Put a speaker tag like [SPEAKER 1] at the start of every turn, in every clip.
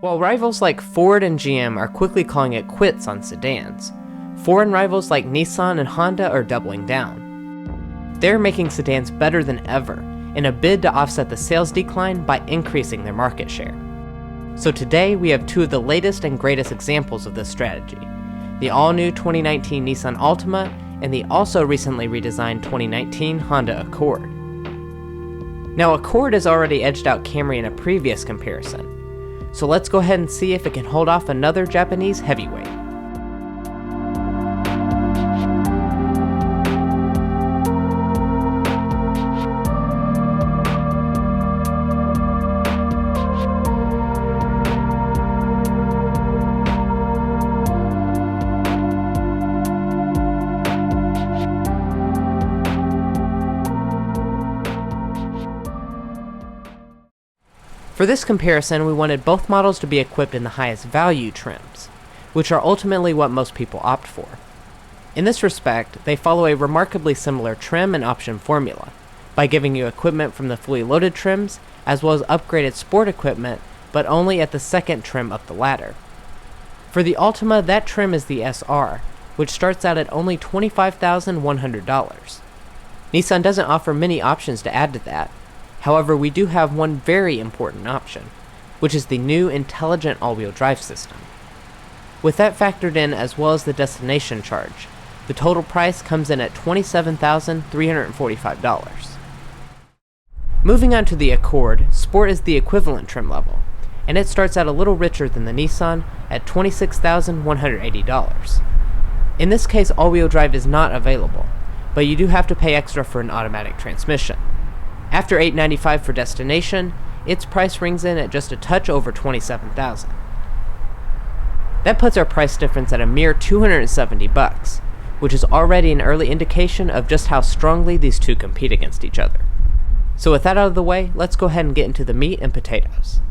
[SPEAKER 1] While rivals like Ford and GM are quickly calling it quits on sedans, foreign rivals like Nissan and Honda are doubling down. They're making sedans better than ever in a bid to offset the sales decline by increasing their market share. So today we have two of the latest and greatest examples of this strategy: the all-new 2019 Nissan Altima and the also recently redesigned 2019 Honda Accord. Now, Accord has already edged out Camry in a previous comparison, so let's go ahead and see if it can hold off another Japanese heavyweight. For this comparison, we wanted both models to be equipped in the highest value trims, which are ultimately what most people opt for. In this respect, they follow a remarkably similar trim and option formula, by giving you equipment from the fully loaded trims, as well as upgraded sport equipment, but only at the second trim up the ladder. For the Altima, that trim is the SR, which starts out at only $25,100. Nissan doesn't offer many options to add to that. However, we do have one very important option, which is the new intelligent all-wheel drive system. With that factored in, as well as the destination charge, the total price comes in at $27,345. Moving on to the Accord, Sport is the equivalent trim level, and it starts out a little richer than the Nissan at $26,180. In this case, all-wheel drive is not available, but you do have to pay extra for an automatic transmission. After $895 for destination, its price rings in at just a touch over $27,000. That puts our price difference at a mere $270, which is already an early indication of just how strongly these two compete against each other. So with that out of the way, let's go ahead and get into the meat and potatoes.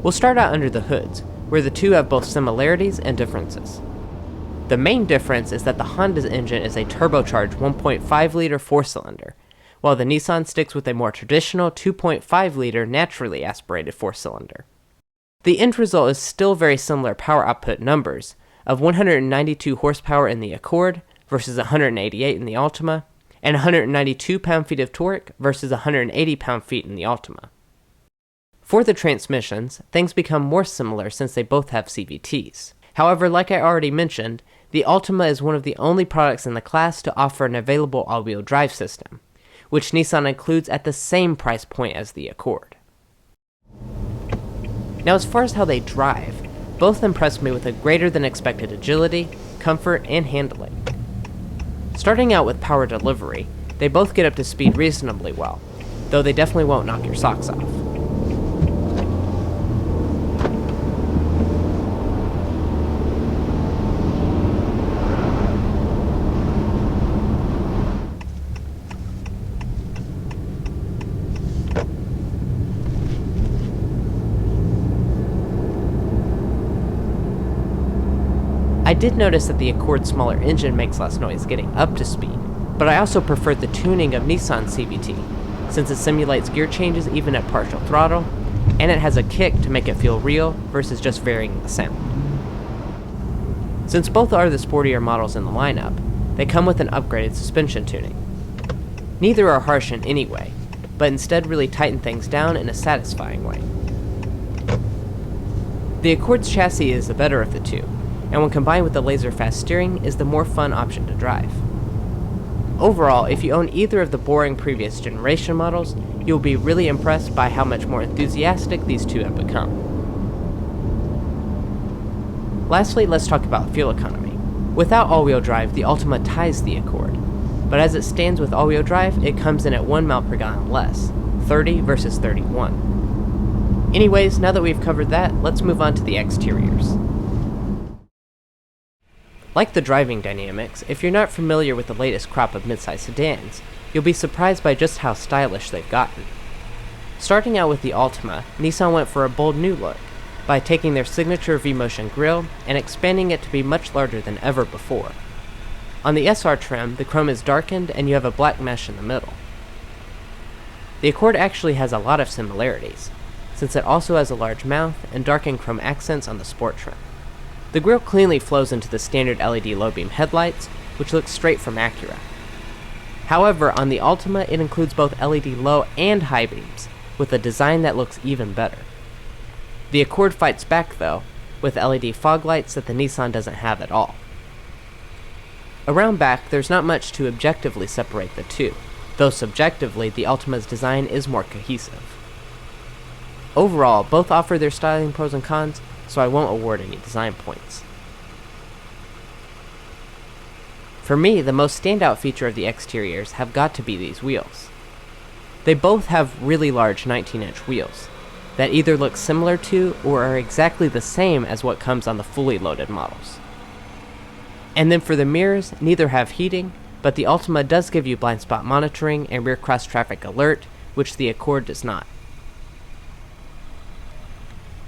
[SPEAKER 1] We'll start out under the hoods, where the two have both similarities and differences. The main difference is that the Honda's engine is a turbocharged 1.5-liter four-cylinder, while the Nissan sticks with a more traditional 2.5-liter naturally aspirated four-cylinder. The end result is still very similar power output numbers of 192 horsepower in the Accord versus 188 in the Altima, and 192 pound-feet of torque versus 180 pound-feet in the Altima. For the transmissions, things become more similar since they both have CVTs. However, like I already mentioned, the Altima is one of the only products in the class to offer an available all-wheel drive system, which Nissan includes at the same price point as the Accord. Now, as far as how they drive, both impressed me with a greater than expected agility, comfort, and handling. Starting out with power delivery, they both get up to speed reasonably well, though they definitely won't knock your socks off. I did notice that the Accord's smaller engine makes less noise getting up to speed, but I also preferred the tuning of Nissan's CVT, since it simulates gear changes even at partial throttle, and it has a kick to make it feel real versus just varying the sound. Since both are the sportier models in the lineup, they come with an upgraded suspension tuning. Neither are harsh in any way, but instead really tighten things down in a satisfying way. The Accord's chassis is the better of the two, and when combined with the laser-fast steering is the more fun option to drive. Overall, if you own either of the boring previous generation models, you'll be really impressed by how much more enthusiastic these two have become. Lastly, let's talk about fuel economy. Without all-wheel drive, the Altima ties the Accord, but as it stands with all-wheel drive, it comes in at 1 mile per gallon less, 30 versus 31. Anyways, now that we've covered that, let's move on to the exteriors. Like the driving dynamics, if you're not familiar with the latest crop of midsize sedans, you'll be surprised by just how stylish they've gotten. Starting out with the Altima, Nissan went for a bold new look by taking their signature V-Motion grille and expanding it to be much larger than ever before. On the SR trim, the chrome is darkened and you have a black mesh in the middle. The Accord actually has a lot of similarities, since it also has a large mouth and darkened chrome accents on the sport trim. The grille cleanly flows into the standard LED low-beam headlights, which look straight from Acura. However, on the Altima, it includes both LED low and high beams, with a design that looks even better. The Accord fights back though, with LED fog lights that the Nissan doesn't have at all. Around back, there's not much to objectively separate the two, though subjectively, the Altima's design is more cohesive. Overall, both offer their styling pros and cons, so I won't award any design points. For me, the most standout feature of the exteriors have got to be these wheels. They both have really large 19-inch wheels that either look similar to or are exactly the same as what comes on the fully loaded models. And then for the mirrors, neither have heating, but the Altima does give you blind spot monitoring and rear cross traffic alert, which the Accord does not.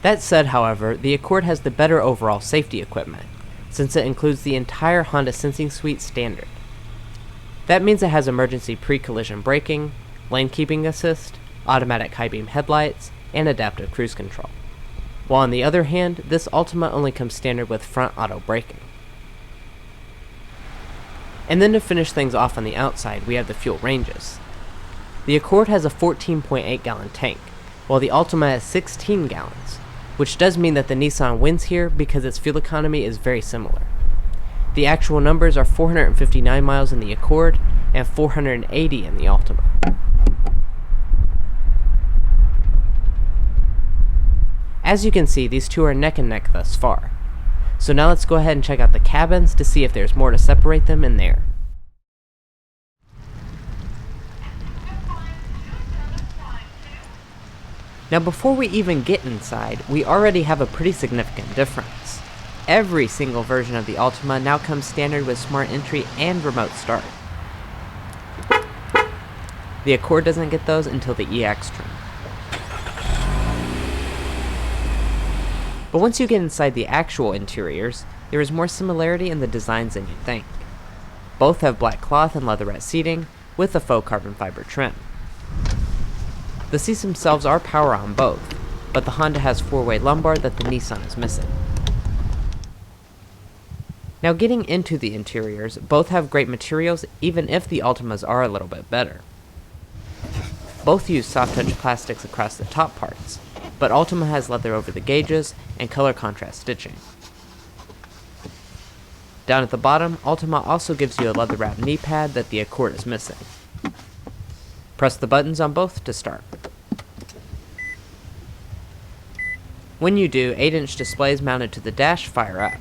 [SPEAKER 1] That said, however, the Accord has the better overall safety equipment, since it includes the entire Honda Sensing Suite standard. That means it has emergency pre-collision braking, lane keeping assist, automatic high beam headlights, and adaptive cruise control. While on the other hand, this Altima only comes standard with front auto braking. And then to finish things off on the outside, we have the fuel ranges. The Accord has a 14.8 gallon tank, while the Altima has 16 gallons, which does mean that the Nissan wins here because its fuel economy is very similar. The actual numbers are 459 miles in the Accord and 480 in the Altima. As you can see, these two are neck and neck thus far. So now let's go ahead and check out the cabins to see if there's more to separate them in there. Now before we even get inside, we already have a pretty significant difference. Every single version of the Altima now comes standard with smart entry and remote start. The Accord doesn't get those until the EX trim. But once you get inside the actual interiors, there is more similarity in the designs than you'd think. Both have black cloth and leatherette seating, with a faux carbon fiber trim. The seats themselves are power on both, but the Honda has 4-way lumbar that the Nissan is missing. Now getting into the interiors, both have great materials even if the Altimas are a little bit better. Both use soft touch plastics across the top parts, but Altima has leather over the gauges and color contrast stitching. Down at the bottom, Altima also gives you a leather wrapped knee pad that the Accord is missing. Press the buttons on both to start. When you do, 8-inch displays mounted to the dash fire up.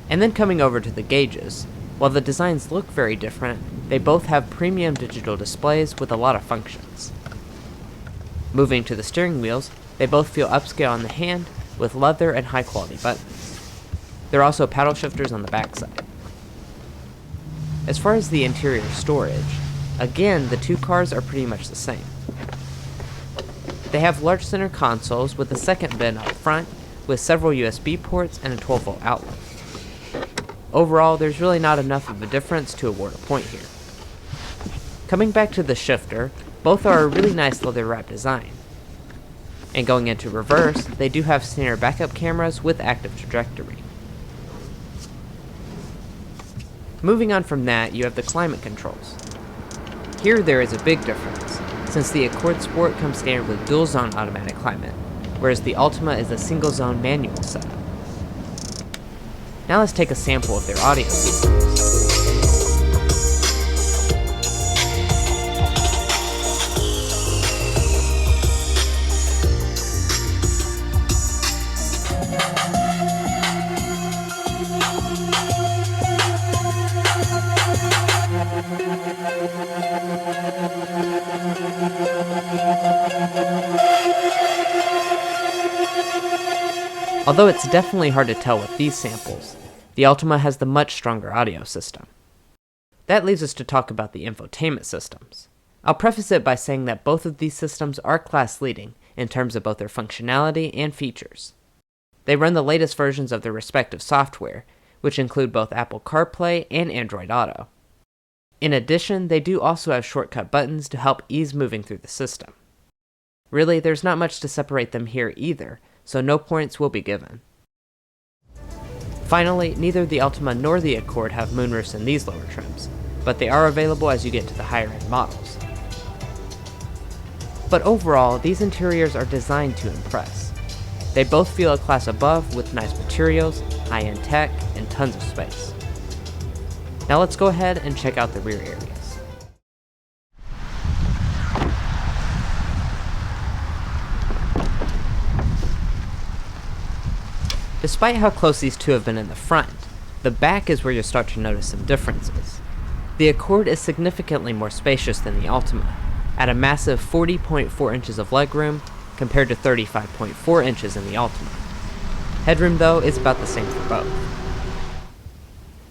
[SPEAKER 1] And then coming over to the gauges, while the designs look very different, they both have premium digital displays with a lot of functions. Moving to the steering wheels, they both feel upscale on the hand with leather and high quality buttons. There are also paddle shifters on the backside. As far as the interior storage, again the two cars are pretty much the same. They have large center consoles with a second bin up front with several USB ports and a 12-volt outlet. Overall, there's really not enough of a difference to award a point here. Coming back to the shifter, both are a really nice leather wrap design. And going into reverse, they do have standard backup cameras with active trajectory. Moving on from that, you have the climate controls. Here there is a big difference, since the Accord Sport comes standard with dual zone automatic climate, whereas the Altima is a single zone manual setup. Now let's take a sample of their audio systems. Although it's definitely hard to tell with these samples, the Altima has the much stronger audio system. That leaves us to talk about the infotainment systems. I'll preface it by saying that both of these systems are class-leading in terms of both their functionality and features. They run the latest versions of their respective software, which include both Apple CarPlay and Android Auto. In addition, they do also have shortcut buttons to help ease moving through the system. Really, there's not much to separate them here either, so no points will be given. Finally, neither the Altima nor the Accord have moonroofs in these lower trims, but they are available as you get to the higher end models. But overall, these interiors are designed to impress. They both feel a class above with nice materials, high-end tech, and tons of space. Now let's go ahead and check out the rear areas. Despite how close these two have been in the front, the back is where you'll start to notice some differences. The Accord is significantly more spacious than the Altima, at a massive 40.4 inches of legroom compared to 35.4 inches in the Altima. Headroom, though, is about the same for both.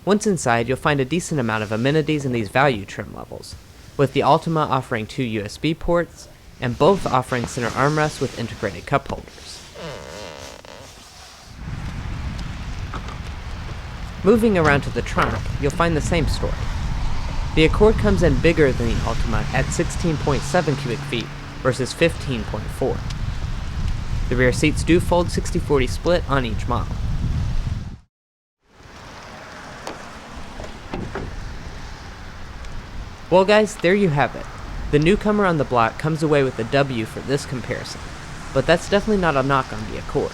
[SPEAKER 1] Once inside, you'll find a decent amount of amenities in these value trim levels, with the Altima offering 2 USB ports, and both offering center armrests with integrated cup holders. Moving around to the trunk, you'll find the same story. The Accord comes in bigger than the Altima at 16.7 cubic feet versus 15.4. The rear seats do fold 60-40 split on each model. Well guys, there you have it. The newcomer on the block comes away with a W for this comparison, but that's definitely not a knock on the Accord.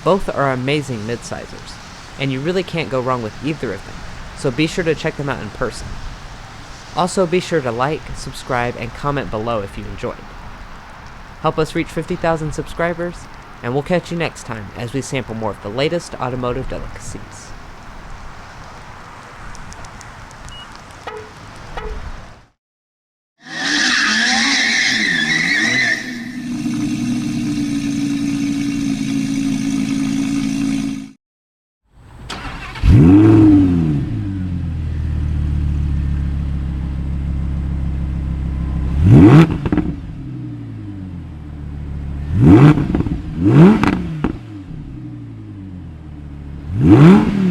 [SPEAKER 1] Both are amazing midsizers, and you really can't go wrong with either of them, so be sure to check them out in person. Also be sure to like, subscribe, and comment below if you enjoyed. Help us reach 50,000 subscribers, and we'll catch you next time as we sample more of the latest automotive delicacies.
[SPEAKER 2] Mm-hmm.